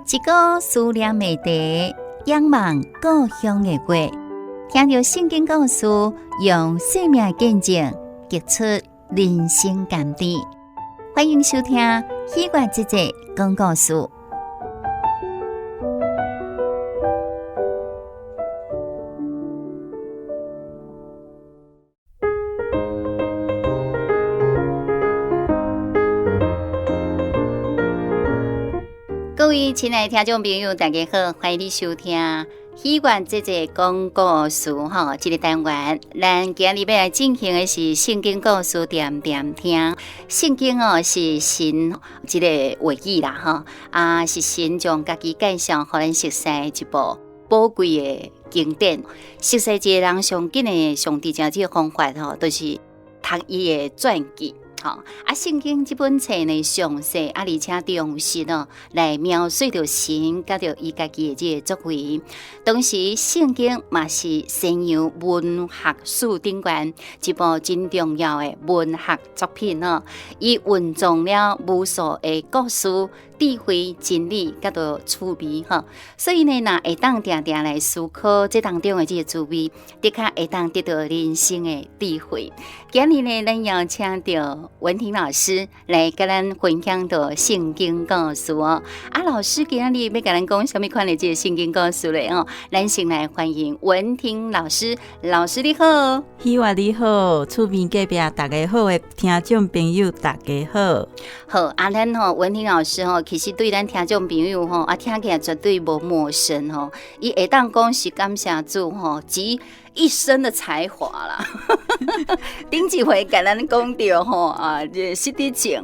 一个思念美地，仰望故乡的月，听着圣经故事，用生命见证结出人生甘甜。欢迎收听喜悦姐姐讲故事。各位亲爱的听众朋友，大家好，欢迎你收听喜悦姐姐讲故事哈。这个单元，咱今日要来进行的是圣经故事点点听。圣经是神这个话语啦哈，是神将家己介绍，互咱熟悉一部宝贵的经典。熟悉一个人上紧的上帝这个方法就是读伊的传记。圣经这本册呢，详细而且重视来描述着神甲着伊家己的这个作为。同时，圣经嘛是西洋文学史顶端一部真重要的文学作品伊蕴藏了无数的故事、智慧、真理甲着趣味所以呢，若会当定定来思考这当中的这个滋味，的确会当得到人生的智慧。今日呢，咱邀请到文婷老师来跟咱分享到圣经故事老师今日要跟咱讲什么款的这个圣经故事嘞咱先来欢迎文婷老师。老师你好。喜悦你好，厝边隔壁大家好的听众朋友大家好。好咱文婷老师其实对咱听众朋友听起来绝对无陌生伊会当讲是感谢主集一生的才华啦。顶一回跟咱讲到这失智症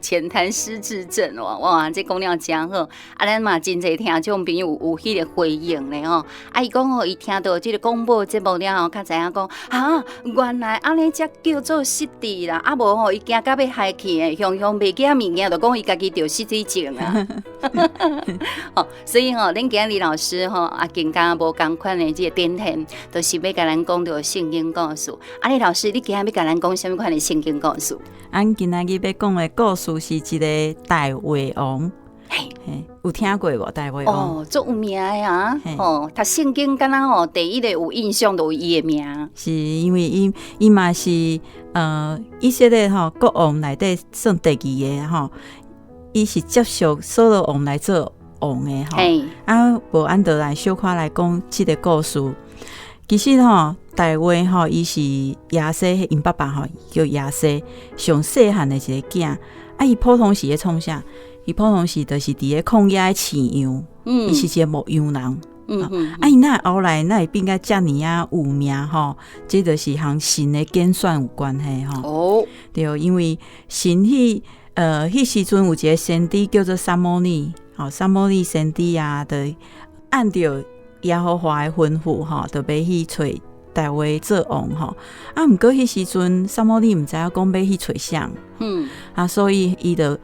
浅谈失智症哇，这讲了真好咱嘛真侪听众朋友有迄个回应咧伊讲伊听到这个广播节目了后，较知影讲原来安尼才叫做失智啦，无伊惊到要害去的，常常袂记物件，就讲伊家己得失智症啊。所以咱今日老师更加无同款的这个点天，就是要甲咱讲到圣经故事。你老师，你今日要甲咱讲什么款的圣经故事？咱今仔日要讲的故事是一个大卫王。有听过无？大卫王足有名的读圣经敢若第一个有印象就有伊的名，是因为伊嘛是以色列国王内底算第二个伊是接受扫罗王来做王的无按倒来小可来讲这个故事。其实大卫伊是亚西，因爸爸叫亚西，上细汉的一个囝伊普通时咧创啥？伊普通时就是伫咧旷野的饲羊，伊是一个牧羊人。伊那后来那会变甲遮尔有名这就是和神的拣选有关系对，因为神迄时阵有一个先知叫做撒母耳撒母耳先知就按照耶和华的吩咐就要去找大卫做王毋过迄时阵撒母耳毋知影讲要去找啥所以伊就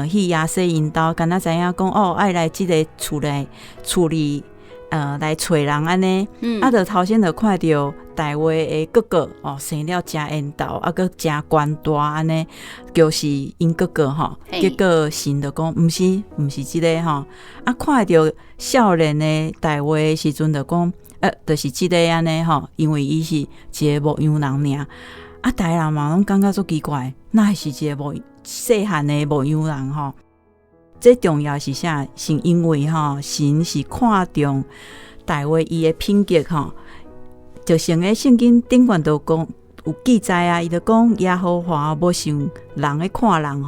去亚西因兜，敢若知影讲爱来即个厝内处理来找人安尼就头先就看到大卫的哥哥生了真缘投佫真官大安尼，就是因哥哥结果神就讲毋是即个看到少年的大卫的时阵就讲就是即个安尼因为伊是一个牧羊人尔大人嘛拢感觉足奇怪，哪会是一个细汉的牧羊人最重要是啥？是因为神是看重大卫伊的品格就像个圣经顶段都讲有记载伊就讲耶和华无像人咧看人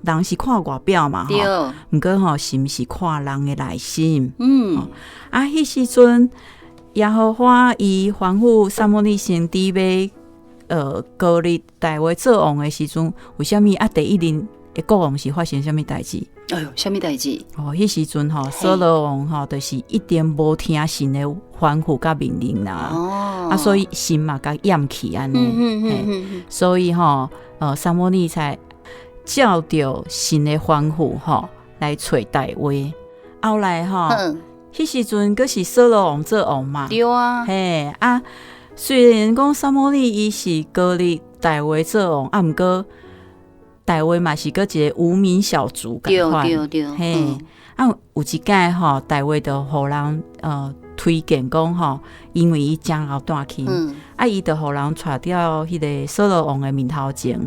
人是看外表嘛毋过神是看人的内心迄时阵耶和华伊吩咐撒母耳先知要高立大卫做王的时阵，为什么第一任的国王是发生什么代志？什么代志？迄时阵扫罗王就是一点无听神的吩咐甲命令啦所以神嘛甲厌弃安尼所以撒母耳才照着神的吩咐来找大卫。后来迄时阵佫是扫罗王做王嘛，对虽然讲撒母耳伊是高立大卫做王毋过台湾嘛是个一个无名小卒同款，对，嘿，有一届吼，台湾就互人推荐讲吼，因为伊真后弹琴，伊就互人带掉迄个索罗王的面头前，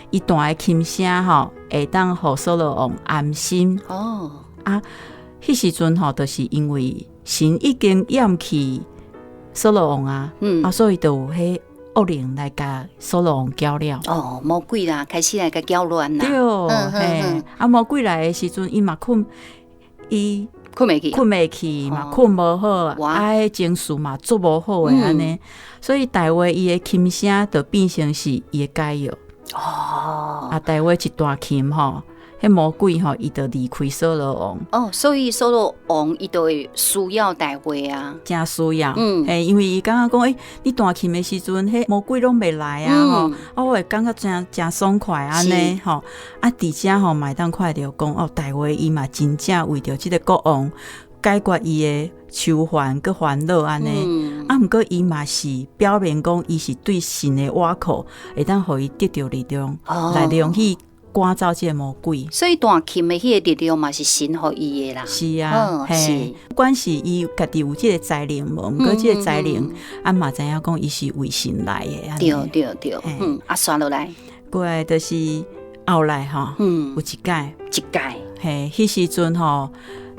伊弹的琴声吼，会当互索罗王安心。迄时阵吼，就是因为神已经厌弃索罗王啊，所以就有迄恶灵来甲索罗王搅了。魔鬼啦，开始来甲搅乱啦。对，魔鬼来的时阵，伊嘛困袂去嘛，困无好，迄情绪嘛做无好诶安尼，所以台话伊诶琴声就变成是伊诶解药。台话一段琴吼，迄魔鬼吼，伊就离开索罗王。所以索罗王伊就会需要台话啊，真需要。因为伊感觉讲，你弹琴的时阵，迄魔鬼拢袂来啊吼，我会感觉真爽快安尼吼。而且吼，嘛当看到讲台话伊嘛真正为着即个国王解决伊的愁烦佮烦恼安尼。毋过伊嘛是表明讲，伊是对神的倚靠，会当互伊得到力量，来用去赶走这个魔鬼。所以弹琴的迄个力量嘛是神互伊的啦。是啊，嘿，不管是伊家己有这个才能无，毋过这个才能，嘛知影讲伊是为神来的。对，刷落来，过来就是后来吼，有一届，嘿，迄时阵吼，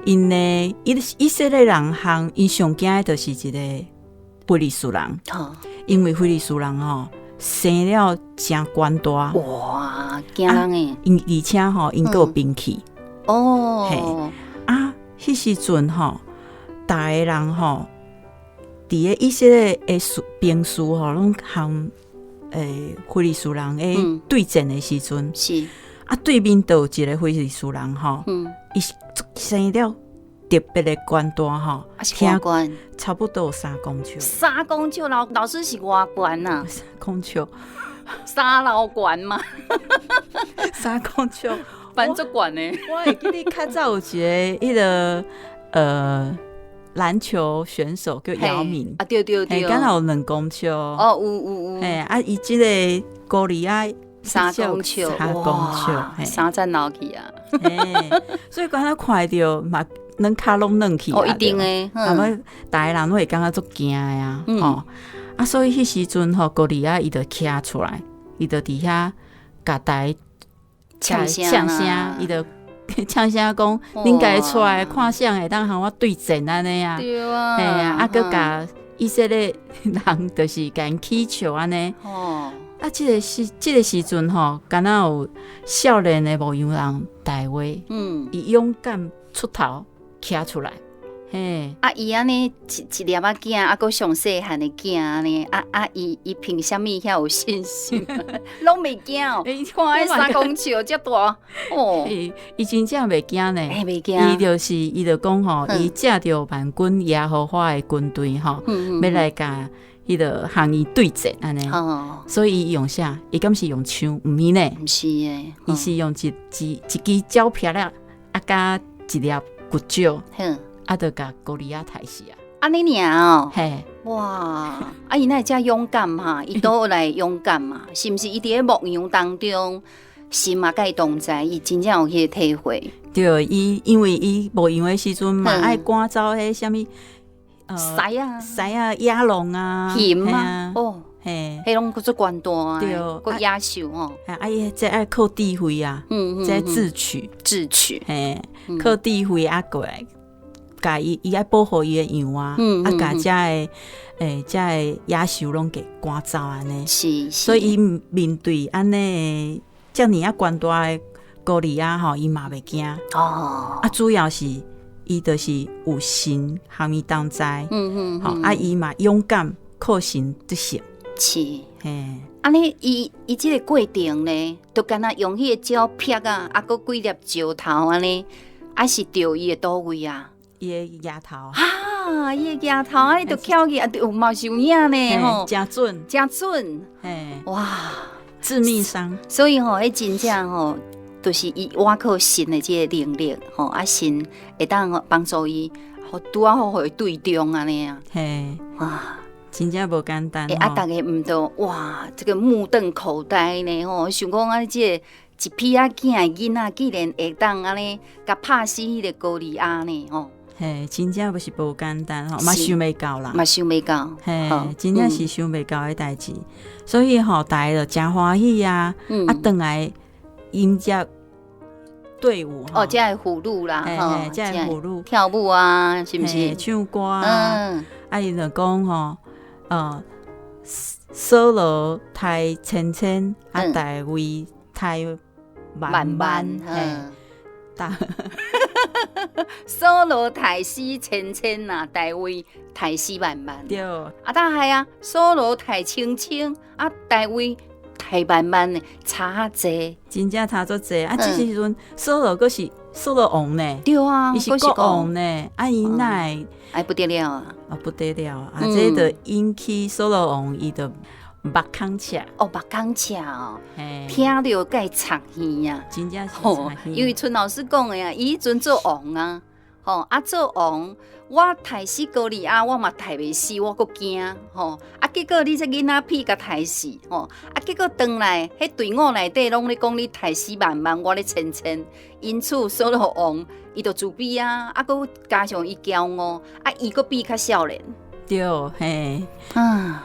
因呢，以色列人因上惊的就是一个非利士人，因为非利士人吼。生了真官大，哇，惊人诶！而且吼，因有兵器。迄时阵吼，逐个人吼，伫个以色列诶兵士吼，拢向非利士人诶对战诶时阵，是对面就有一个非利士人吼，伊生了特别的官大吼，听官差不多有3公尺。3公尺，老师是偌悬呐？3公尺，3老悬嘛？3公尺，反正悬呢。我会记得较早有一个迄个篮球选手叫姚明对，刚好有2公尺。有。伊即个歌利亚3公尺，3层楼去啊！所以刚才看到嘛。咱脚拢软去一定诶，大家人拢会感觉足惊诶啊！所以迄时阵吼，歌利亚伊就徛出来，伊就伫遐甲大家唱声，伊就唱声讲，恁家出来看啥会当和我对战安尼啊？对啊，佮甲以色列人就是甲因起笑安尼。即个时阵吼，敢若有少年诶牧羊人台话，伊勇敢出头。徛出来，伊安尼一粒仔囝，搁上细汉的囝安尼，伊凭啥物遐有信心？拢袂惊哦！看迄3公尺遮大伊真正袂惊呢，袂惊。伊就讲吼，伊借着万军耶和华的军队吼，要来甲迄个向伊对战安尼。所以伊用啥？伊敢是用枪？毋是呢？毋是诶，伊是用一支胶片啦，加一粒。骨石，就甲歌利亚杀死啊！安尼尔哦，嘿，哇！伊那遮勇敢嘛，伊倒来勇敢嘛，是毋是？伊伫咧牧羊当中，神嘛甲伊同在，伊真正有迄个体会。对，因为伊牧羊的时阵嘛，爱赶走迄什么狮啊、野狼啊、熊啊，迄拢做官大啊，对，个野兽哦，伊这爱靠智慧啊，这智取，靠智慧过来，甲伊爱保护伊的羊啊，甲这个野兽拢给赶走安尼，所以伊面对安尼遮尔官大的歌利亚吼，伊嘛袂惊主要是伊就是有神含伊同在，伊嘛勇敢靠神得胜。是，安尼伊即个过程呢，就敢若用迄个胶片啊，搁几粒石头安尼，是着伊的倒位啊？伊的牙头伊的牙头安尼就翘去有嘛是有影呢吼，真准，哇，致命伤。所以迄真正就是伊倚靠神的即个能力神会当帮助伊，拄好伊对中安尼啊，哇。真正无简单大家毋都哇，这个目瞪口呆呢想讲即一批仔囝的囡仔竟然会当安尼，甲拍死迄个高利亚呢？吼，嘿，真正不是无简单吼，嘛想袂到啦，嘛想袂到，嘿，真正是想袂到的代志，所以吼，大家就真欢喜啊，啊，转来迎接队伍哦，这系俘虏啦，嘿，这系俘虏跳舞啊，是不是？唱歌啊，啊，伊就讲吼，所罗台千千，啊，大卫台万万，嘿，所罗台西千千呐，大卫台西万万，对，啊，但系啊，所罗台清清，啊，大卫台万万呢，差济，真正差足济啊！这时阵所罗阁是所罗王呢，对啊，伊是国王呢，啊，伊奈哎不得了啊，不得了啊！这就引起所罗王伊就目孔赤哦，目孔赤哦，听着该插耳啊，真正是插耳。因为春老师讲的啊，伊迄阵做王啊，吼啊做王，我杀死高利亚，我嘛杀袂死，我阁惊吼啊！结果你这囡仔屁甲杀死吼啊！结果转来，迄队伍内底拢咧讲你杀死万万，我咧千千，因此所罗王伊就自卑啊，啊阁加上伊骄傲啊，伊阁比较少年，对嘿啊。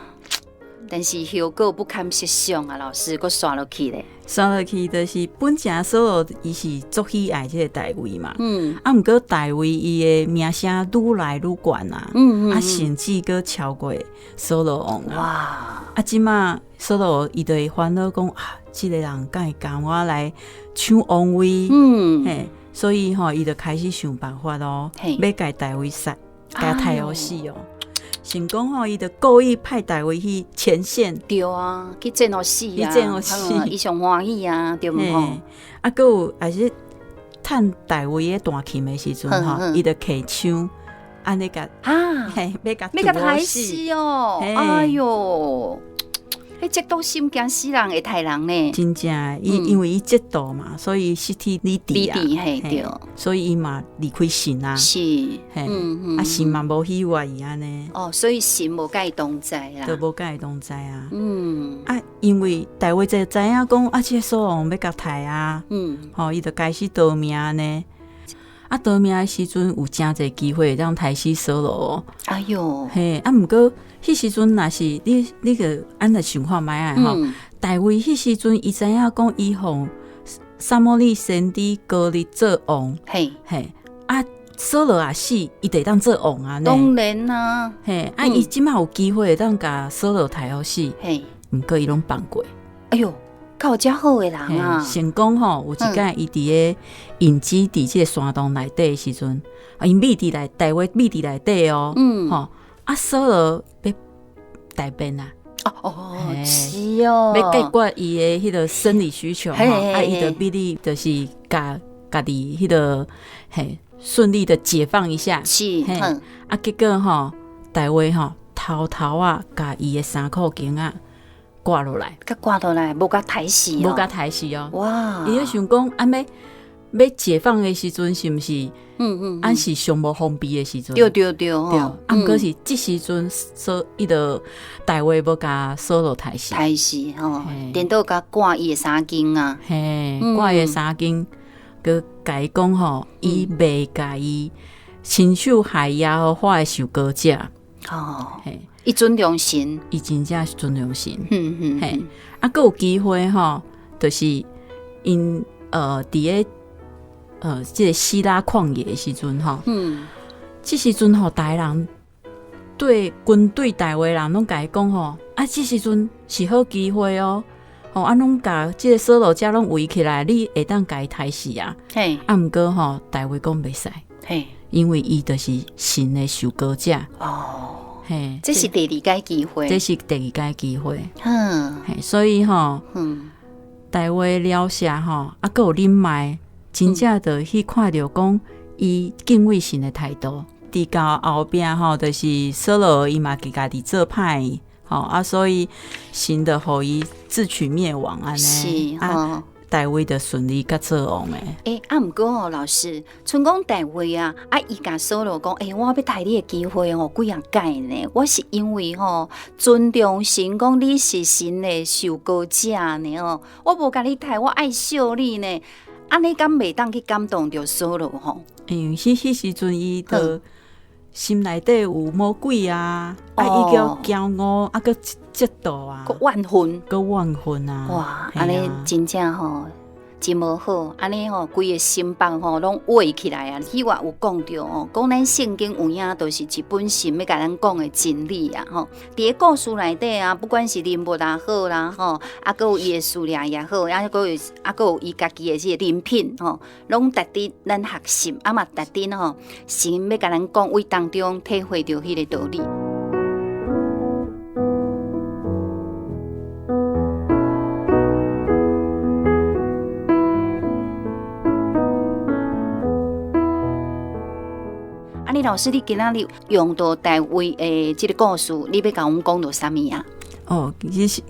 但是后果不堪设想啊，老师阁刷落去咧。刷落去就是本正所罗伊是足喜爱这个大卫嘛，啊，毋过大卫伊的名声愈来愈悬啊，啊，甚至阁超过所罗王哇！啊，即马所罗伊就会烦恼讲啊，这个人敢会教我来抢王位？嘿，所以吼，伊就开始想办法咯，要甲大卫杀，甲太好死哦。成讲吼，伊就故意派大卫去前线，对啊，去战互死啊，去战互死，伊上欢喜啊，对毋吼？啊，佮有也是趁大卫的弹琴的时阵吼，伊就摕枪，安尼甲啊，要甲害死哦，哎哟！迄嫉妒心惊死人会害人呢，真正，因为伊嫉妒嘛，所以失去理智啊，对，所以伊嘛离开神啊，是，啊神嘛无喜悦伊安尼，哦，所以神无甲伊同在啦，都无甲伊同在啊，啊，因为大卫就知影讲啊，这所罗王要甲杀啊，吼，伊就开始逃命呢。啊，逃命的时阵有真侪机会让杀死所罗。哎哟，嘿，啊，毋过迄时阵若是你个安尼想看卖啊吼，大卫迄时阵伊知影讲伊互撒母耳先知高利做王，嘿，啊，所罗也死，伊得当做王啊，当然啊，嘿，啊，伊即马有机会当甲所罗杀好死，嘿，毋过伊拢放过。哎哟。较有遮好的人啊！成功吼，有一间伊伫个隐基伫即个山洞内底的时阵，啊，伊秘伫内大卫秘伫内底哦，吼啊，所罗要大便啊，哦，是哦，要解决伊的迄个生理需求，啊，伊的秘密就是家己迄个嘿顺利的解放一下，是，啊，结果吼大卫吼偷偷啊，甲伊的衫裤颈啊。挂落来，无甲抬死哦，无甲抬死哦。哇！伊咧想讲，安要解放的时阵，是毋是？安是上无封闭的时阵。对，啊，毋过是即时阵，伊就大卫要甲所罗抬死吼，颠倒甲挂伊的衫巾啊，嘿，挂伊的衫巾，佮甲伊讲吼，伊袂甲伊亲手害野互我的受膏者。哦，嘿。伊尊重神，伊真正是尊重神。嘿，啊，佮有机会吼，就是因伫个即个希拉旷野的时阵吼，即时阵吼，大人对军队大卫人拢甲伊讲吼，啊，即时阵是好机会哦，吼，啊，拢甲即个所罗家拢围起来，你会当甲伊杀死啊。嘿，啊，毋过吼，大卫讲袂使，嘿，因为伊就是神的受膏者。哦。嘿，这是第二届机会，这是第二届机会。所以吼，大卫了下吼，啊，佮有恁妈真正的去看到讲伊敬畏神的态度。伫到后边吼，就是所罗伊嘛给家己做歹，吼啊，所以神的互伊自取灭亡安尼。是啊，大卫的顺利甲做王诶。毋过吼，老师，像讲大卫啊，伊甲扫罗讲，我要摕你的机会哦，几啊届呢？我是因为吼尊重神，讲你是神的受膏者呢哦，我无甲你摕，我爱惜你呢。安尼敢袂当去感动着扫罗吼？因为迄时阵伊的心内底有魔鬼啊，伊叫骄傲，搁嫉妒啊，搁怨恨，啊！哇，安尼真正吼。真无好，安尼吼，规个心房吼拢围起来啊！迄我有讲着吼，讲咱圣经有影都是一本神要甲咱讲的真理啊！吼，伫个故事内底啊，不管是人物也好啦，吼，搁有伊的事业也好，搁有伊家己的这个人品吼，拢值得咱学习，嘛值得吼，神要甲咱讲，为当中体会着迄个道理。老师，你今仔日用到大卫的这个故事，你要甲我们讲到啥物啊？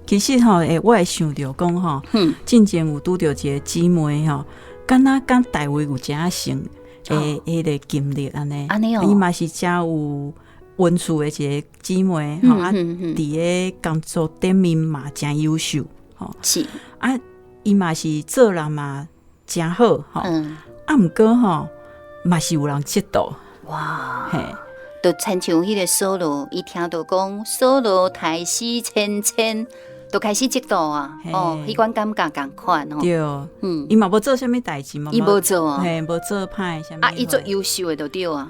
其实吼，我会想到讲吼，之前有拄到一个姊妹吼，敢若讲大卫有真像迄个经历安尼，伊嘛是真有温顺的一个姊妹吼，伫个工作顶面嘛真优秀吼，是伊嘛是做人嘛真好吼，毋过吼嘛是有人嫉妒。哇！就亲像迄个扫罗，伊听到讲扫罗大势千千，就开始嫉妒啊！迄款感觉共款哦。对，伊嘛无做啥物代志嘛，伊无做啊，无做歹啥物。伊做优秀的就对啊。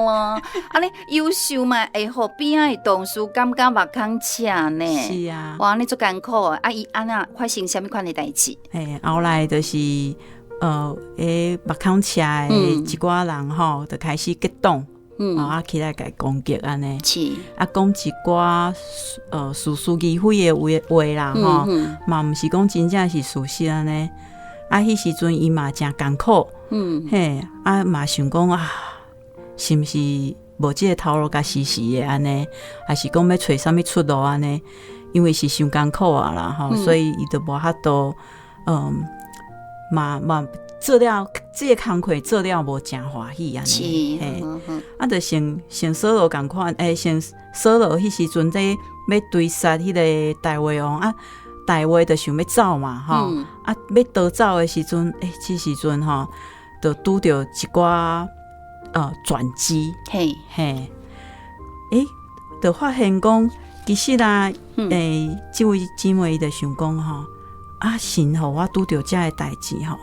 哇！安尼优秀嘛，会互边仔的同事感觉目孔赤呢。是啊。哇！安尼足艰苦啊！伊安那发生啥物款的代志？后来就是目孔赤的一寡人吼，就开始激动，起来甲攻击安尼，是讲一寡事事议会的话啦吼，嘛毋是讲真正是事实安尼。迄时阵伊嘛真艰苦，嘛想讲啊，是毋是无即个头路甲死死的安尼，还是讲要找啥物出路安尼？因为是伤艰苦啊啦吼，所以伊就无法度嘛做了这个工课做了无真欢喜安尼，就像扫罗共款，像扫罗迄时阵在要追杀迄个大卫王大卫就想要走嘛吼，要逃走的时阵，这时阵吼就拄着一寡转机，就发现讲其实啦，这位姊妹就想讲吼。神吼，我拄着遮个代志吼，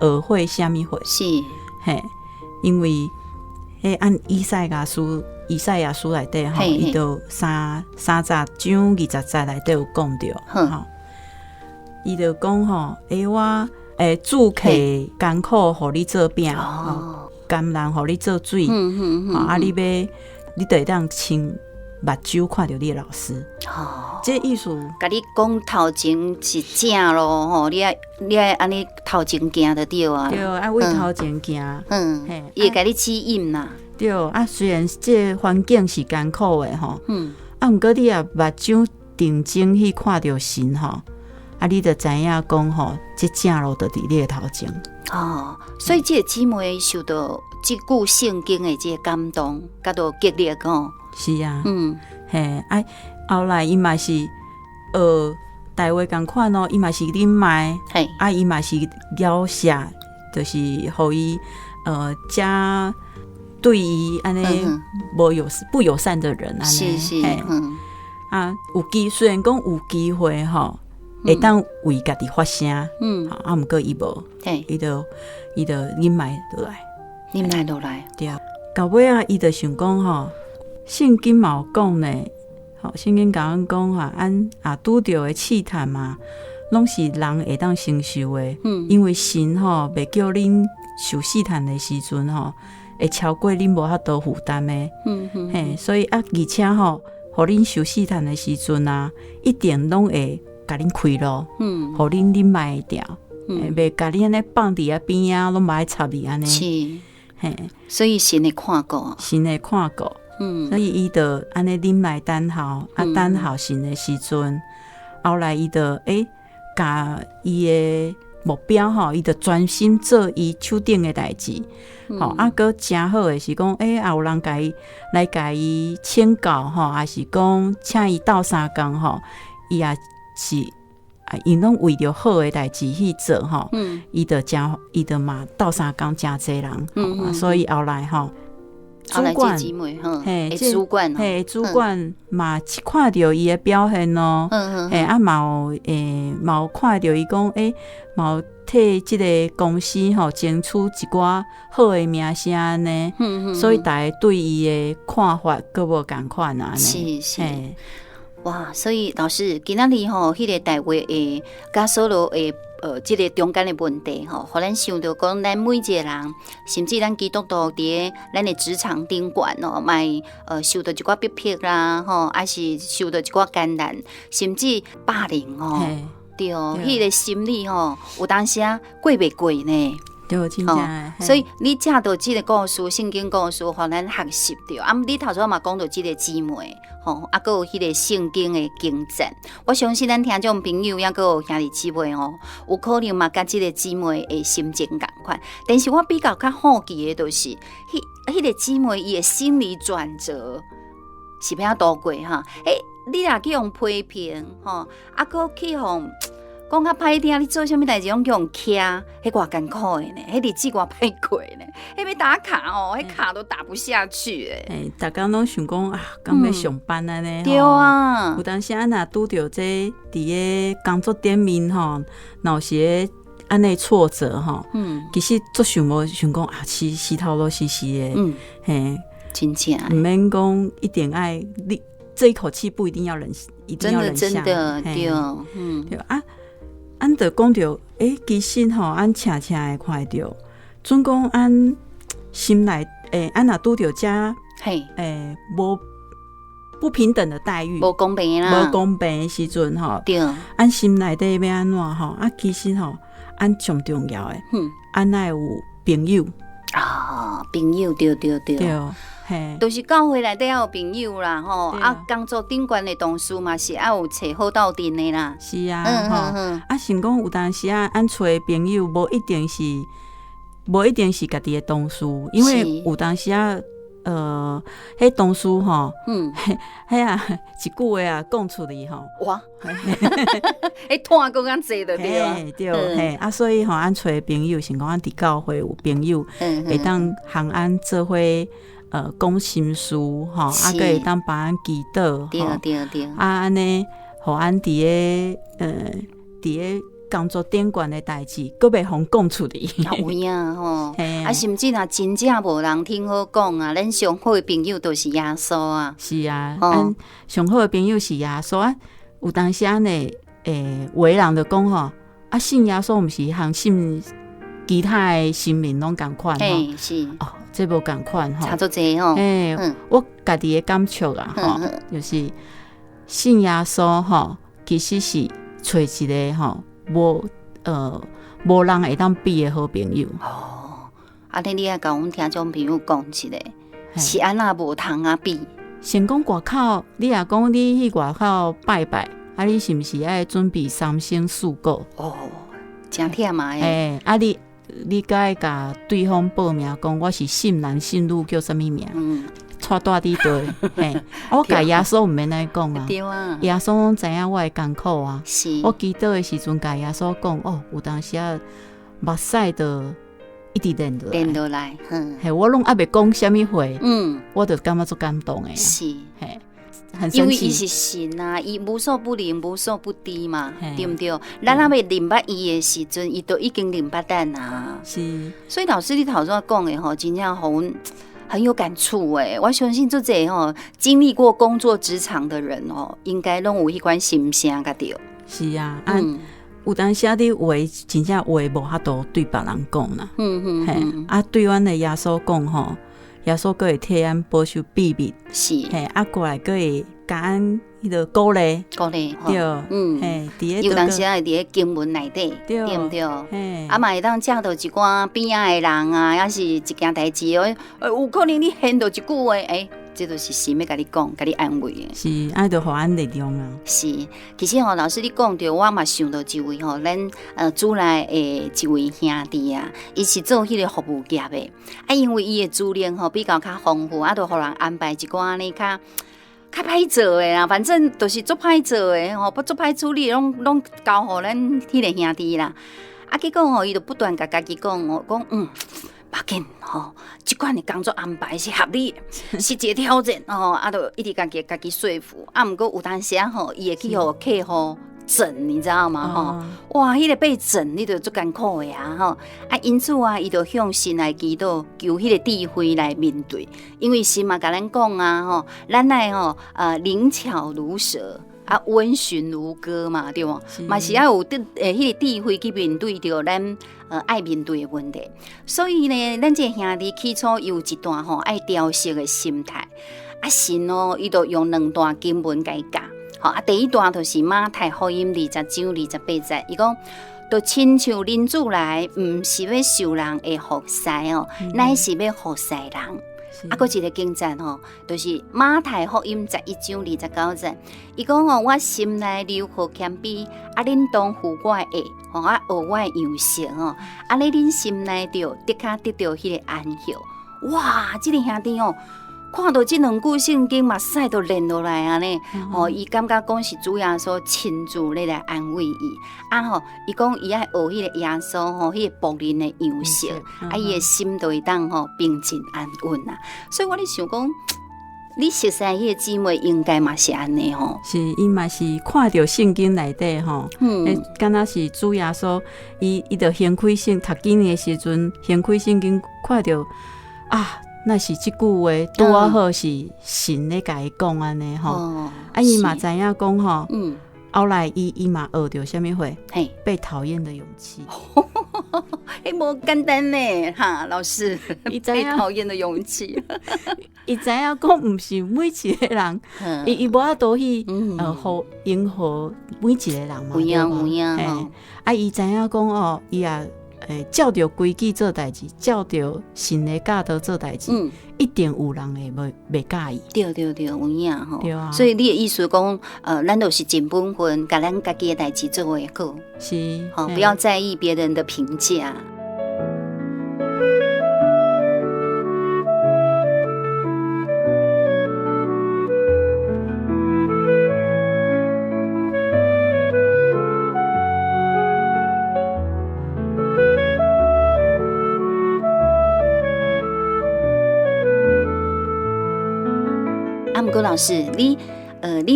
学会啥物会是因为按以赛亚书内底吼，伊就30章20节内底有讲着吼，伊就讲吼，我主客艰苦，互你做饼，甘人互你做水，你就会当亲目睭看到你的老师，这意思，甲你讲头前是正咯吼，你爱安尼头前行就对啊，对，为头前行，伊会甲你指引啦，对，虽然这环境是艰苦的吼，毋过你也目睭定睛去看到神吼，你就知影讲吼，这正路就伫你的头前。所以这个姊妹受到这句圣经的这个感动，甲到激励吼。是啊，后来伊嘛是大卫共款哦，伊嘛是忍耐，伊嘛是了下，就是互伊加对伊安尼不友善的人安尼，是虽然讲有机会吼，会当为家己发声，毋过伊无，伊就忍耐落来，对，到尾伊就想讲吼。圣经嘛有讲呢，圣经甲阮讲拄着的试探嘛，拢是人会当承受的。因为神袂叫恁受试探的时阵会超过恁无法度负担的。所以而且互恁受试探的时阵一定拢会甲恁开路，互恁忍耐掉，袂甲恁安尼放伫边拢无爱插你安尼。是，所以神会看顾，所以伊就安尼忍耐等候，等候神的时阵，后来伊就甲伊的目标吼，伊就专心做伊手顶的代志。啊，搁诚好的是讲，也有人来甲伊请教吼，还是讲请伊斗相共吼，伊也是因拢为着好的代志去做吼。伊就嘛斗相共诚济人，所以后来吼。主管，主管，主管嘛看到伊的表现咯，嘛有看到伊讲，嘛有替即个公司吼争取一寡好的名声呢，所以大家对伊的看法各无共款啊。是，哇！所以老师今仔日吼，迄个台话的甲所有的即个中间的问题吼，互咱想到讲，咱每一个人，甚至咱基督徒伫咱的职场顶悬哦，卖受到一寡逼迫啦，吼，还是受到一寡艰难，甚至霸凌哦，对，迄个心理吼，有当时过袂过呢。对，真正所以你借到即个故事，圣经故事，互咱学习着。你头先嘛讲到即个姊妹，吼，还有迄个圣经的经证。我相信咱听众朋友，也有兄弟姊妹吼，有可能嘛，甲即个姊妹的心情共款。但是我比较好奇的，就是迄个姊妹伊的心理转折是要多过哈？你若去用批评，吼，搁去用。讲较歹听，你做啥物代志拢叫人徛，迄偌艰苦的呢？迄日子偌歹过呢？迄要打卡哦，迄卡都打不下去诶。大家拢想讲啊，刚要上班啊呢？对啊。有当时啊，若拄着这伫个工作顶面吼，若是安尼挫折吼，其实做想无想讲啊，死头路死死的，嘿，真正毋免讲一定爱你这一口气不一定要忍，一定要忍下，真的对，对啊。咱就讲着，其实吼，咱恰恰会看到，准讲咱心内，咱若拄着遮，无不平等的待遇，无公平啦，无公平的时阵吼，对，咱心内底要安怎吼？其实吼，咱上重要的，咱爱有朋友啊，朋友，对。就是教会内底要有朋友啦，吼，工作顶悬的同事嘛是要有找好斗阵的啦。是啊，想讲有当时咱找朋友无一定是家己的同事，因为有当时迄同事吼，迄一句话讲出来吼，哇，迄拖更较济就对啊，对，所以吼，咱找朋友，想讲咱伫教会有朋友，会当行咱做伙。讲心事吼，搁会当帮咱祈祷，对，安尼，互咱伫个工作顶悬的代志，搁袂互讲出嚟。有啊吼，甚至若真正无人听好讲啊，咱上好的朋友都是耶稣啊。是啊，咱上好的朋友是耶稣啊。有当时安尼，有人就讲吼，信耶稣毋是通信其他的神明拢共款吼。是哦。这无共款吼，差足济吼。我家己的感触啦吼，就是信耶稣吼，其实是找一个吼无人会当比的好朋友。哦，尼你也甲阮听众朋友讲一个，是安那无通比？先讲外口，你也讲你去外口拜拜，你是毋是爱准备三牲四果？哦，真忝嘛诶！你该甲对方报名，讲我是信男信女，叫什么名？带大滴对，我甲耶稣毋免安尼讲啊。对啊，耶稣拢知影我的艰苦啊。是，我祈祷的时阵，甲耶稣讲，有当时目屎就一直连落来。我拢还袂讲什么话，我就感觉足感动的。是，很神奇，因为伊是神啊，伊无所不能，无所不知嘛，对不对？咱还袂明白伊的时阵，伊都已经明白咱啊。是，所以老师你头先讲的吼，真正互阮很有感触诶。我相信做这吼经历过工作职场的人哦，应该拢有迄款心声个对。是啊，有当时你话真正话无遐多对别人讲啦。对阮的耶稣讲吼。耶稣阁会替咱保守秘密，是过来阁会甲咱迄个鼓励，对，有当时会伫咧经文内底，对毋对？嘛会当借到一寡边仔的人啊，也是一件代志哦。有可能你喊到一句话，这都是神要甲你讲，甲你安慰的。是，爱着互咱力量啊。是，其实老师你讲着，我嘛想到一位咱主内的一位兄弟啊，伊是做迄个服务业的，因为伊的资历比较较丰富，就互人安排一寡安尼较歹做的啦，反正都是足歹做的不足歹处理，拢交互咱迄个兄弟啦。结果伊就不断甲家己讲讲别紧即款的工作安排是合理的，是一个挑战就一直家己说服。毋过有当时伊会去互客户整，你知道吗？哇，迄个被整，你就足艰苦的因此伊就向神来祈祷，求迄个智慧来面对。因为神嘛甲咱讲咱来灵巧如蛇。温驯如歌嘛，对无？嘛是要有迄个智慧去面对着咱爱面对的问题。所以呢，咱这兄弟起初有一段爱调息的心态。神伊就用2段经文甲伊教。第一段就是马太福音20章28节，伊讲，就亲像恁主来，毋是要受人的服侍乃是要服侍人。还一个经节就是马太福音11章29节，伊讲我心内柔和谦卑，恁当负我的軛，学我的样式安尼恁心内就的确得到迄个安息。哇，这个兄弟看到这2句圣经嘛，屎都连落来啊呢！伊感觉讲是主耶稣亲自咧来安慰伊伊讲伊爱学迄个耶稣迄个仆人的样式，伊的心就会当平静安稳啊。所以我咧想讲，你熟悉迄个姊妹应该嘛是安尼是伊嘛是看到圣经内底敢若是主耶稣，伊就掀开圣读经的时阵，掀开圣经看到那是即句话拄好是神咧甲伊讲安尼伊嘛知影讲后来伊嘛学着啥物货？被讨厌的勇气。无简单呢老师，被讨厌的勇气。伊知影讲毋是每一个人，伊无法度去迎合每一个人嘛。有影伊知影讲伊也。照着规矩做代志，照着神的教导做代志，一定有人会袂介意。对，有影对啊。所以你的意思讲，咱都是尽本分，甲咱家己的代志做为好。是，不要在意别人的评价。郭老师，你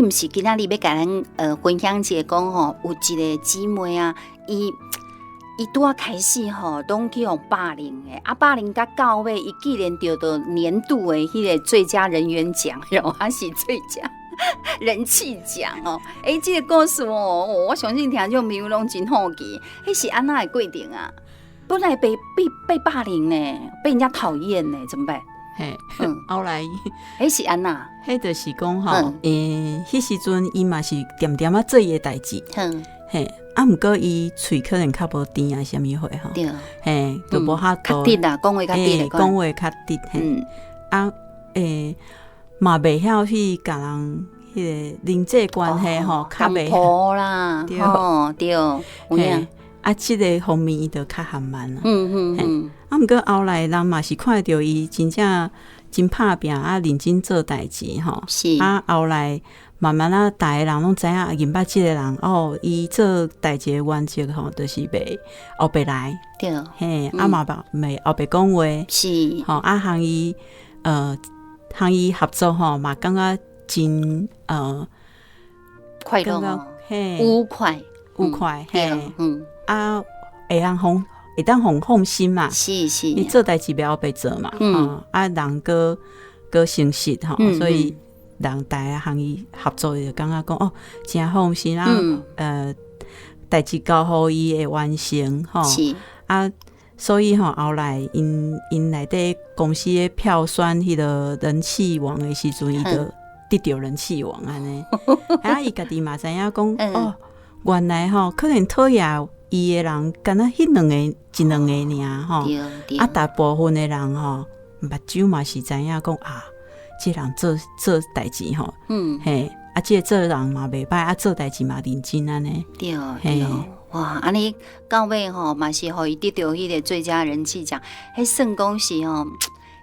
毋是今仔日要甲咱分享一下讲有一个姊妹伊拄啊开始拢去用霸凌的，霸凌到尾，伊竟然得到年度的迄个最佳人缘奖，还是最佳人气奖这个故事我相信听众朋友拢真好奇，迄是安那的过程啊？本来被霸凌呢，被人家讨厌呢，怎么办？后来，是安那？就是讲迄时阵伊嘛是点点做伊的代志，毋过伊喙可能较无甜啥物货对，就无遐多，较直啦，讲话较直，讲话较直，嘛袂晓去甲人迄个人际关系较袂好啦，对，有影。即个方面伊就较含慢啦。毋过后来人嘛是看到伊真正真拍拼认真做代志是后来慢慢逐个人拢知影认捌即个人伊做代志的原则就是袂后白来，对，嘛袂后白讲话，是向伊合作嘛感觉真快乐愉快，会当放心嘛，是，你做代志袂后白做嘛，人搁诚实所以人大家向伊合作就感觉讲真放心代志交互伊会完成是所以后来因内底公司的票选迄个人气王的时阵，伊就得到人气王安尼，伊家己嘛知影讲原来可能讨厌伊的人，敢若迄一两个尔大部分的人目睭嘛是知影讲这人做代志吼，嘿，这做人嘛袂歹，做代志嘛认真安尼。对对，哇，安尼到尾吼嘛是互伊得到迄个最佳人气奖，迄算讲是吼。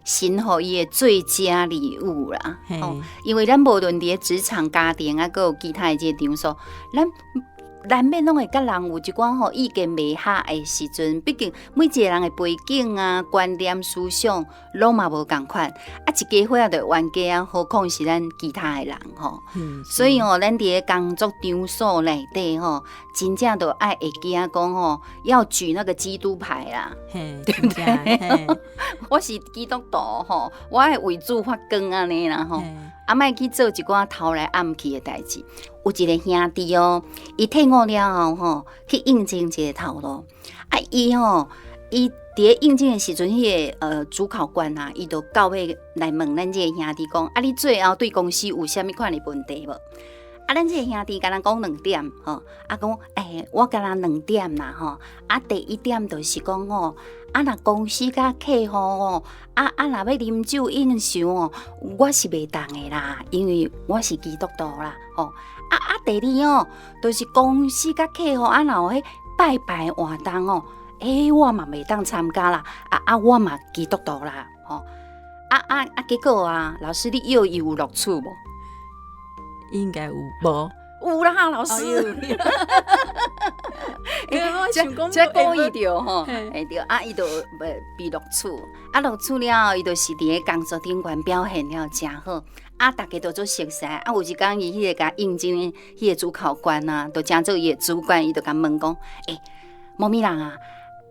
神互伊的最佳礼物啦，因为咱无论伫职场、家庭啊，还有其他的这场所，咱难免拢会甲人有一寡吼意见袂合的时阵，毕竟每一个人的背景啊、观念、思想拢嘛无共款，一家伙仔就冤家啊，何况是咱其他的人吼。所以吼，咱伫咧工作场所内底吼，真正就爱会记啊讲吼，要举那个基督牌啦，对不对？我是基督徒吼，我爱为主发光安尼啦吼。莫去做一寡偷来暗去的代志。有一个兄弟哦，伊退伍了后吼，去应征一个头路。伊伫咧应征的时阵，迄个主考官啊，伊就到尾来问咱这个兄弟讲：你最后对公司有啥物款的问题无？咱这个兄弟敢若讲2点吼，讲我敢若2点啦吼。第一点就是讲吼，若公司甲客户吼，若要啉酒应酬哦，我是袂当的啦，因为我是基督徒啦吼。第二哦，就是公司甲客户若有迄拜拜活动哦，我嘛袂当参加啦。我嘛基督徒啦吼。结果啊，老师你以为有录取无？应该有无？有啦，老师。这故意着吼，对，伊就被录取。录取了后，伊就是伫咧工作顶悬表现了真好。大家都做熟悉。有一天伊迄个甲应征的迄个主考官啊，就请做伊的主管，伊就甲问讲：某咪人啊，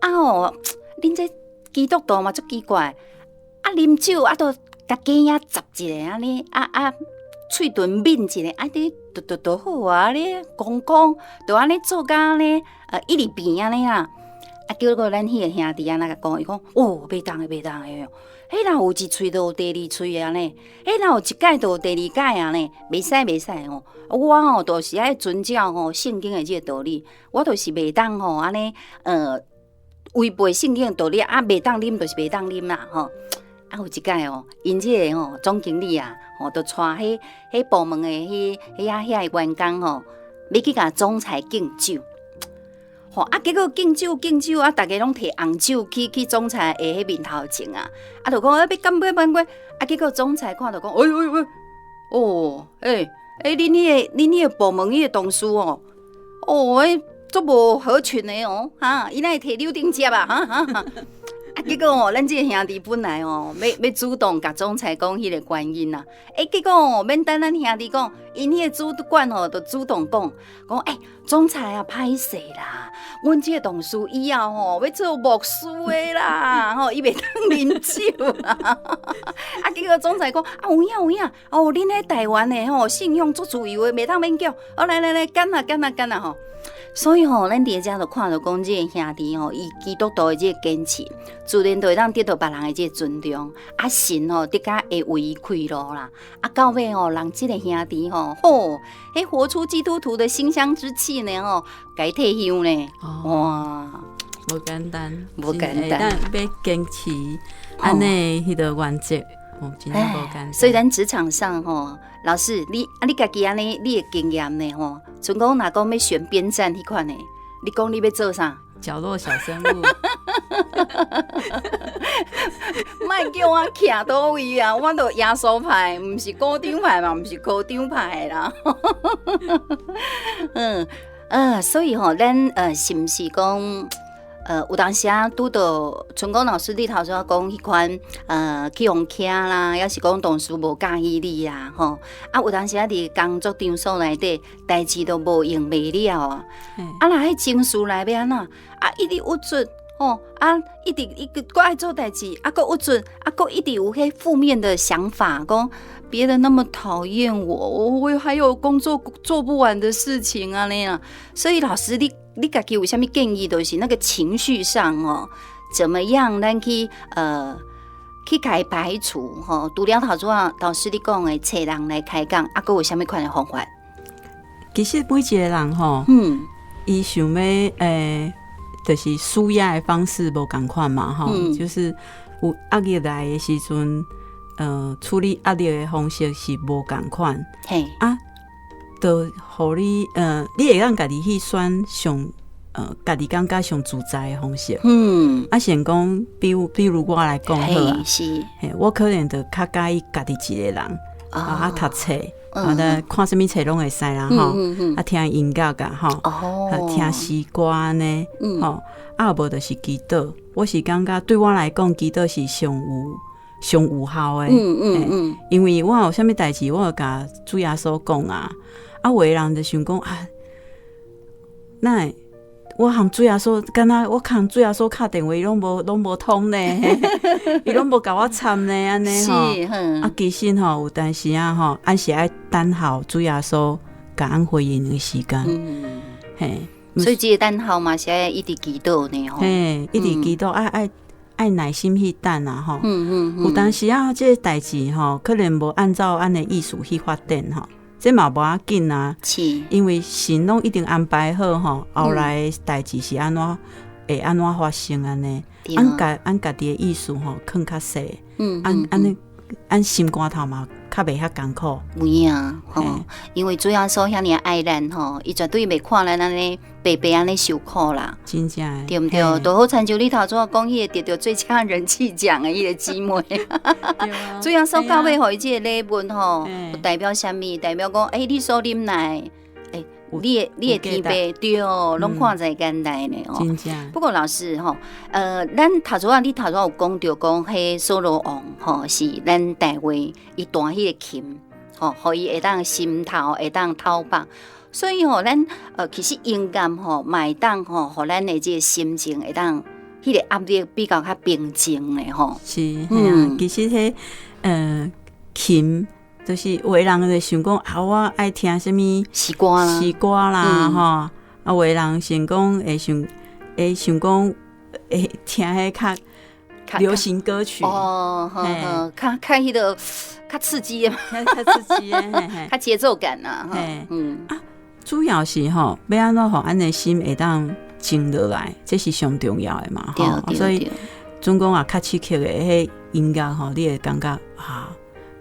恁这基督徒嘛足奇怪，啉酒都甲鸡仔杂一个安尼，喙唇抿一个，你都好啊！你讲，就安尼做甲安尼，一直变安尼啦。结果咱迄个兄弟甲讲，伊讲袂当的，迄若有一喙就有第二喙安尼，迄若有一届就有第二届安尼，袂使哦。我吼就是爱遵照吼圣经的这个道理，我就是袂当吼安尼违背圣经的道理，袂当啉就是袂当啉啦吼。有一届哦，因这个吼总经理啊，就带迄部门的遐个员工吼，要去甲总裁敬酒。结果敬酒，大家拢摕红酒去总裁的迄面头前啊，就讲要干杯。结果总裁看到讲，恁迄个部门迄个同事哦，足无合群的哦，伊哪会摕柳丁接啊，结果咱这个兄弟本来要主动甲总裁讲迄个原因啦，结果免等咱兄弟讲，因迄个主管就主动讲，总裁啊，歹势啦，阮这个同事以后要做牧师的啦，伊袂当啉酒啦。结果总裁讲有影，恁迄台湾的信用足自由的，袂当免叫，来干啦吼。所以咱伫遮就看到讲，这个兄弟伊基督徒的这个坚持，自然就会当得到别人的这个尊重。神的确会为伊开路啦。到尾人这个兄弟活出基督徒的馨香之气呢该退休呢，哇，无简单，但要坚持安尼迄个原则。真的无简单。所以咱职场上老师，你家己安尼，你的经验呢像讲若讲要选边站迄款的，你讲你要做啥？角落小生物。莫叫我徛倒位啊！我都耶稣派，毋是高长派嘛，毋是高长派啦。所以咱是毋是讲？有当时拄到春光老师你头先讲迄款去用徛啦，也是讲同事无介意你啦吼。有当时伫工作场所内底代志都无用袂了啊。若迄情绪内面安怎一直郁卒一直搁爱做代志，搁郁卒，搁一直有迄负面的想法，讲别人那么讨厌我还有工作做不完的事情啊那样。所以老师你家己有啥物建议？就是那个情绪上怎么样咱去甲伊排除除了头先老师你讲的找人来开讲，还有啥物款的方法？其实每一个人伊想要就是舒压的方式无同款嘛就是有压力来的时阵，处理压力的方式是无共款，嘿啊，就互你你会当家己去选上家己感觉上自在的方式。先讲，比如我来讲好啊，我可能就较介意家己一个人读册。看什么册拢会使啦吼，听音乐噶吼，听诗歌呢，吼，无就是祈祷。我是感觉对我来讲，祈祷是上有效的。因为我有啥物代志，我有甲主耶稣讲啊，有的人就想讲啊，那我和主耶稣，敢若我向主耶稣敲电话，伊拢无通呢，伊拢无甲我参呢，安尼吼。其实吼有当时吼，俺是爱等候主耶稣甲俺回应的时间。嘿，所以这个等候嘛是爱一直祈祷呢吼。嘿，一直祈祷，爱耐心去等啊吼。有当时这个代志吼，可能无按照俺的意思去发展吼。这嘛无要紧啊，因为神拢一定安排好吼，后来代志是安怎会安怎发生安尼，俺家己的意思吼，放较细，俺心肝头嘛较袂遐艰苦。有影吼，因为主要说遐尔爱咱吼，伊绝对袂看咱安尼白白安尼受苦啦，真正对毋对？都好亲像你头先讲迄个得到最佳人气奖的迄个姊妹，主要说到尾，互伊这个礼物吼，代表啥物？代表讲，你所啉来。你的天白对，拢看在简单的哦。真正。不过老师吼，咱头先你头先有讲到讲，迄梭罗王吼是咱台湾伊弹迄个琴，吼，互伊会当心头会当透白，所以吼咱其实音乐吼，嘛会当吼，互咱的这个心情会当迄个压力比较较平静的吼。是，其实迄琴。就是有的人就想讲我爱听什么诗歌啦，吼，有的人想讲会想讲会听迄较流行歌曲哦，较迄个较刺激的，较刺激的，较节奏感啊，主要是吼要安怎互咱的心会当静落来，这是上重要的嘛，吼，所以总讲较刺激的迄音乐吼，你会感觉啊。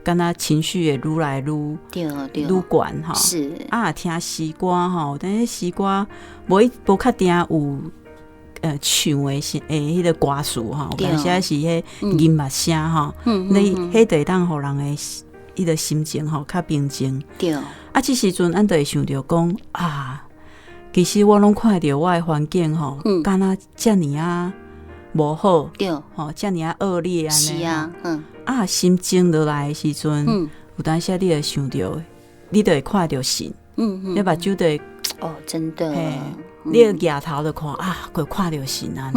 敢若情绪会愈来愈悬吼，是听诗歌吼，但是诗歌无确定有唱的迄个歌词吼，有当时是迄音乐声吼，你迄就会当互人的迄个心情吼较平静。对，这时阵咱就会想着讲其实我拢看到我的环境吼，敢若遮尔无好，对，吼遮尔恶劣安尼，是啊，心静落来的时阵，有当时你会想着，你就会看到神，你目睭就会真的，你抬头就看就看到神啊，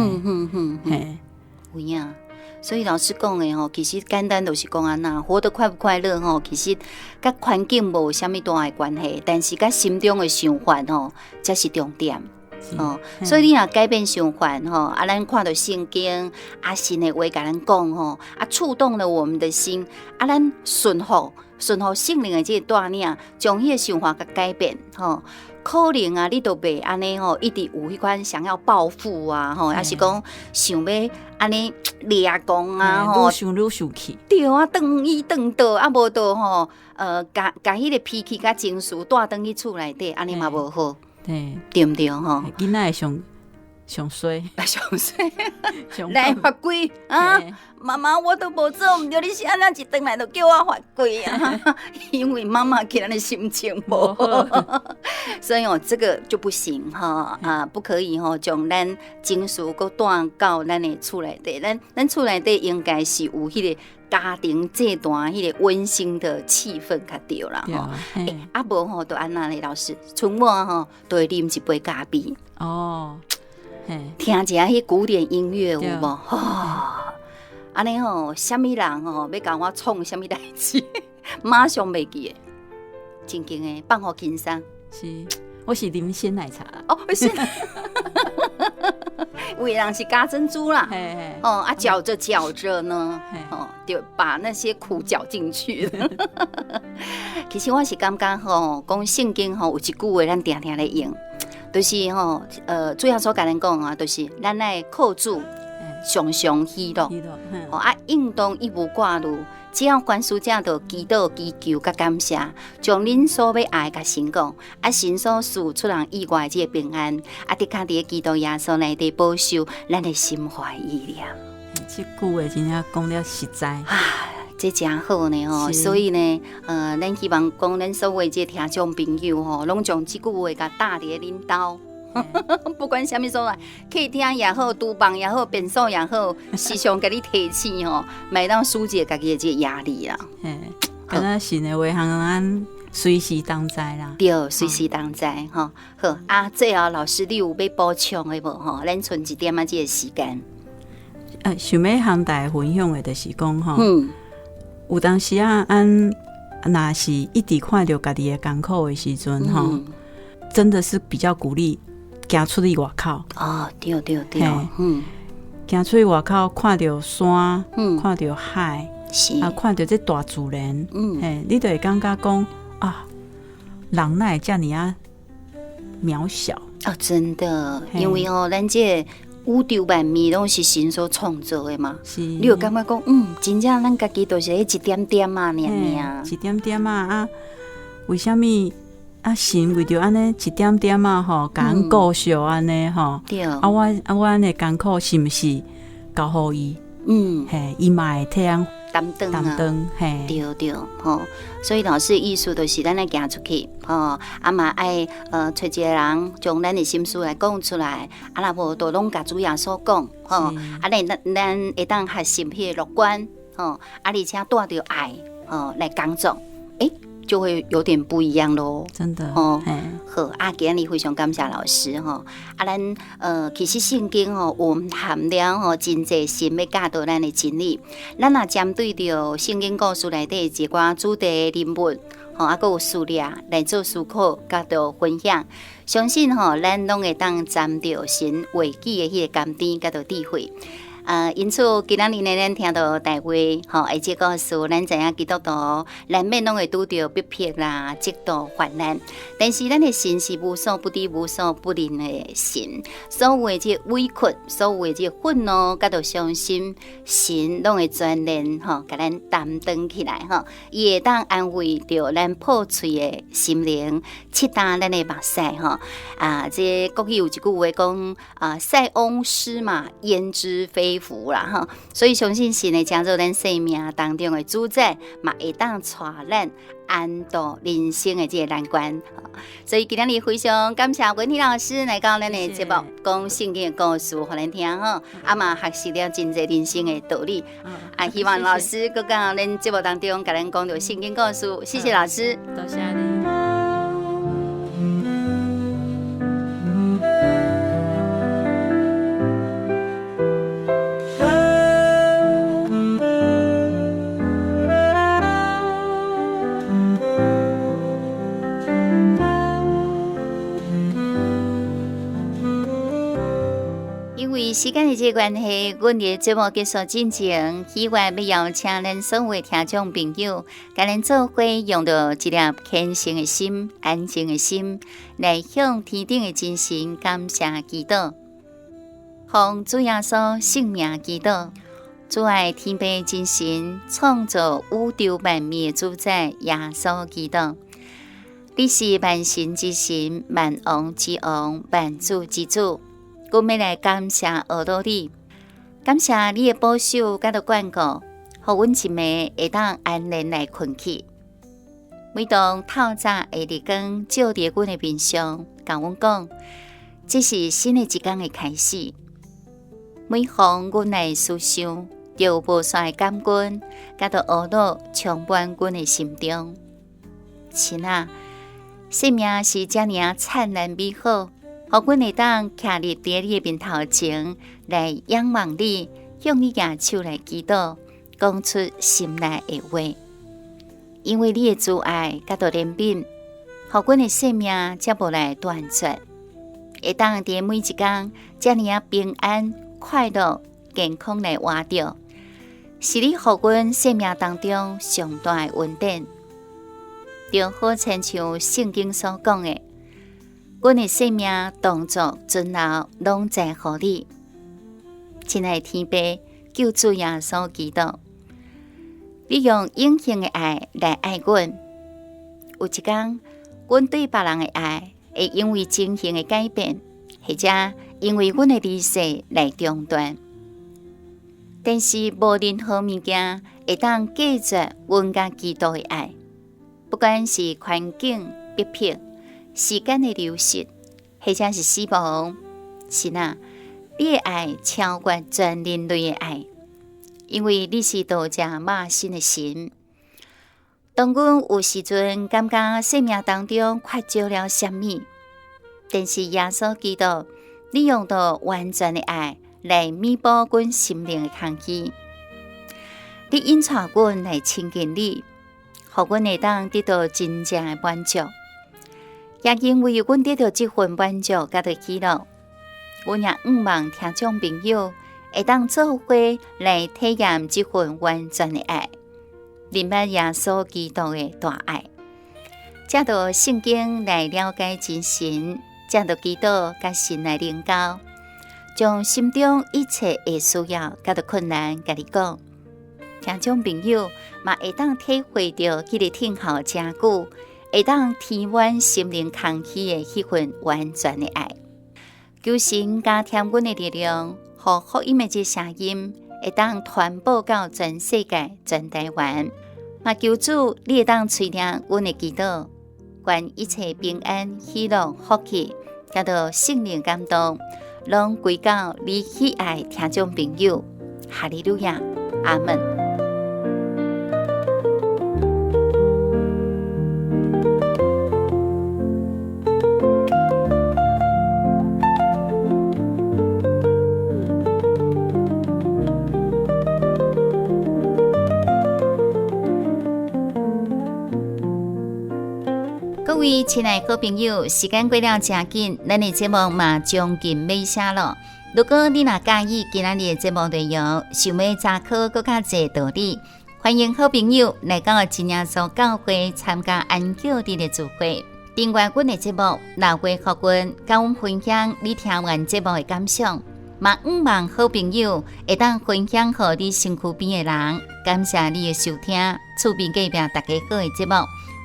有影。所以老师讲的吼，其实简单就是讲安那，活得快不快乐吼，其实甲环境无啥物大的关系，但是甲心中的想法吼，才是重点。所以你若改变想法吼，咱看到圣经神的话甲咱讲吼，触动了我们的心，咱顺服圣灵的这个带领，将迄个想法甲改变吼。可能你都袂安尼吼，一直有迄款想要报复啊吼，还是讲想要安尼掠讲啊吼，愈想愈生气。对啊，转伊转倒无倒吼，甲迄个脾气甲情绪带转去厝内底，安尼嘛无好。对毋对吼？囡仔会上衰，来罚跪啊！妈妈，我都无做毋对，你是安怎一转来就叫我罚跪啊？因为妈妈给人的心情不好，所以这个就不行哈不可以将咱情绪搁带到咱的厝内底，咱厝内底应该是有迄个家庭这段迄个温馨的气氛较对啦无就安那咧，老师，春晚都会啉一杯咖啡听一下迄古典音乐有无？安尼什么人要甲我创什么代志，马上袂记的，真经的放互轻松。是，我是啉鲜奶茶啦。是。有的人是加珍珠啦，搅着呢，就把那些苦搅进去了。其实我是感觉讲圣经有一句话咱常常咧用，就是主要所甲咱讲就是咱爱靠主，常常喜乐。运动一无挂虑，只要凡事者就祈祷、祈求、甲感谢，将恁所要爱甲神讲，神所赐出人意外这平安，的确伫基督耶稣内底保守咱的心怀意念。这句话真正讲了实在。这真好呢吼，所以呢，咱希望讲咱所有这听众朋友吼，拢将这句话甲打伫恁兜，不管什么所在，客厅也好，厨房也好，便所也好，时常甲你提醒吼，袂当疏解家己的这压力啦。敢若神的话，咱随时当在啦。对，随时当在吼。好啊，最后老师你有要补充的无吼？咱剩一点这个时间。想要向大家分享的，就是讲吼。有当时啊，若是一直看到家己的艰苦的时阵吼，真的是比较鼓励行出去外口。对，行出去外口，看到山，看到海，看到这大自然，你就会感觉讲人哪会这么渺小？真的，因为咱这宇宙万物拢是神所创造的嘛，你有感觉讲，真正咱家己都是一点点啊，一点点啊，为什么神为着安尼一点点啊吼，甲咱顾惜安尼吼，我安尼艰苦是毋是交互伊？伊嘛会替咱担当，对吼，所以老师的意思就是咱来行出去吼，嘛爱找一个人将咱的心事来讲出来，若无就拢甲主耶稣讲吼，咱会当学习迄个乐观吼，而且带着爱来工作，就会有点不一样咯，真的好，今日非常感谢老师吼，咱其实圣经含了真济神要教导咱的真理，咱若针对着圣经故事内底一寡主题人物还有事例来做思考，甲着分享，相信咱拢会当沾着神话语的迄个甘甜，甲着智慧。因此，今仔日呢，咱听到大话，而且故事，咱知影基督徒难免拢会拄着逼迫啦、嫉妒、患难。但是，咱的神是无所不知、无所不能的神。所有的这委屈，所有的这愤怒，甲着伤心，神拢会全然甲咱担当起来伊会当安慰着咱破碎的心灵，拭干咱的目屎这国语有一句话讲塞翁失马，焉知非福啦所以相信神会将做咱生命当中的主宰，嘛会当带咱安度人生的这个难关。所以今天非常感谢文婷老师来到咱的节目，讲圣经的故事给咱听嘛学习了真侪人生的道理希望老师搁到咱节目当中甲咱讲到圣经故事，谢谢老师，多谢你。时间的这关系，阮的节目结束之前，希望要邀请咱所有的听众朋友，甲咱做伙用到一粒虔诚的心、安静的心，来向天顶的真神感谢祈祷，奉主耶稣圣名祈祷，主爱天父真神创造宇宙万物的主宰耶稣祈祷，你是万神之神、万王之王、万主之主。我们来感谢耳朵你，感谢你的保守甲着眷顾，互阮一暝会当安然来困去。每当透早的日光照伫阮的面上，甲阮讲，这是新的一天的开始。每逢阮来思想，就有无煞的感官，甲着耳朵充满阮的心中。亲啊，生命是这样灿烂美好。互阮会当徛立伫你的面头前，来仰望你，向你举手来祈祷，讲出心内的话。因为你的慈爱甲着怜悯，互阮的生命才无来断绝，会当伫每一天这样平安、快乐、健康来活着，是你互阮生命当中上大的恩典。就好亲像圣经所讲的。阮的生命、动作、尊劳，拢在乎你。亲爱的天父，救主耶稣基督，你用永恒的爱来爱阮。有一天，阮对别人的爱会因为情形的改变，或者因为阮的理性来中断。但是无任何物件会当拒绝阮甲基督的爱，不管是环境逼迫、时间的流逝，或者是死亡，是哪？你的爱超越全人类的爱，因为你是道者马身的神。当阮有时阵感觉生命当中缺少了什么，但是耶稣基督，你用到完全的爱来弥补阮心灵的空虚。你引带阮来亲近你，互阮会当得到真正的满足。也因为阮得到这份满足甲着喜乐，阮也毋望听众朋友会当做伙来体验这份完全的爱，明白耶稣基督的大爱。借着圣经来了解真神，借着基督甲神来灵交，将心中一切的需要甲着困难甲你讲。听众朋友嘛会当体会到迄个听候真久，会当填满心灵空虚的迄份完全的爱。求神加添阮的力量，互福音的这声音会当传播到全世界、全台湾。嘛求主，你会当垂听阮的祈祷，愿一切平安、喜乐、福气，甲到圣灵感动，拢归到你喜爱听众朋友。哈利路亚，阿门。各位亲爱的好朋友，时间过了真紧，咱的节目嘛将近尾声了。如果你若介意今仔日的节目内容，想要查考更加侪道理，欢迎好朋友来到真耶稣教会参加安教日的聚会。订阅阮的节目，留话给阮，甲阮分享你听完节目的感想。嘛毋望好朋友会当分享给你身躯边的人。感谢你的收听，厝边隔壁大家好的节目，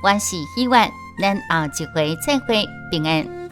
我是希望咱后一回再会，平安。